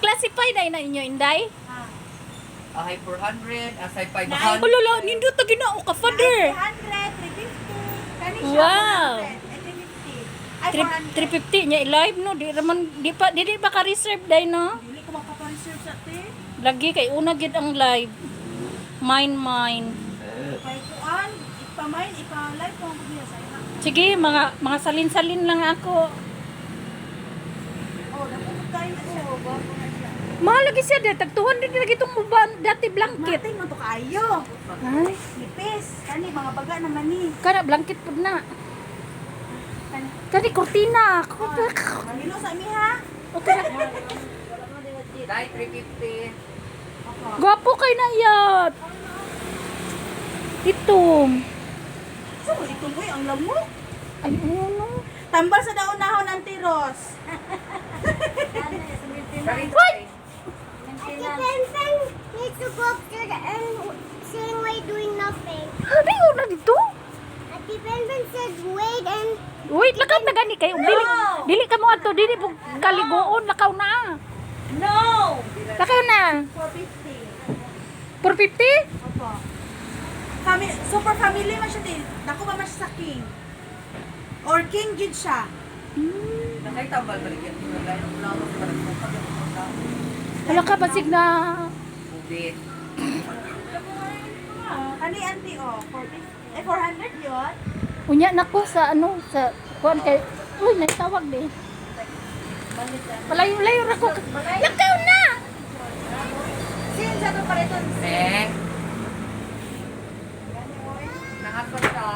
classify na inyo, Inday? Ahay 400, asay Oh, 500. lolo, nindo ta ginao ka, father. 300, 350. Kani siya, Wow. 400. Ay, 400. 350 niya i-live no, di ba ka reserve day no? Dili ko makapareserve sa te. Lagi kay una gid ang live. Mine. Kay kuan, ipamain, ipa-live ko ang niya sa ina. Sige, mga salin-salin lang ako. Oh, dapat tayo na siya. Oh, bago na siya. Mahal lagi siya dito, tag 200 na gitong uban dati blanket. Matay man to kaayo. Ay, Nipis. Kani, mga baga naman ni. kana blanket pud na. Kani, Kani kurtina. Manilo sa imi ha. Okay. Dai 350. Gwapo kay na iyat. Ito. So, ito mo ang lamo. Ay, ano? Tambal sa daon-dahon ng tiros. What? Ate Benben needs to go upstairs and saying we're doing nothing. Hari na dito. Ate Benben said wait and Wait, lakaw na gani kayo. Dili ka mo ato, dili po kaligoon, lakaw na. No! Lakaw na. 450. 450? Opo. Super family man siya din. Dako ba man siya sa king? Or king gid siya? Nakay tambal balik yan. Dahil ang ulawang para sa mga Wala ka basig na. Ubit. Kani auntie oh, 450. 400 yun? Unya na ko sa ano, sa kuan kay. Uy, nagtawag din. Malayo-layo ra ko. Lakaw na. Sin sa to pala ito. Eh. Nangat pa siya.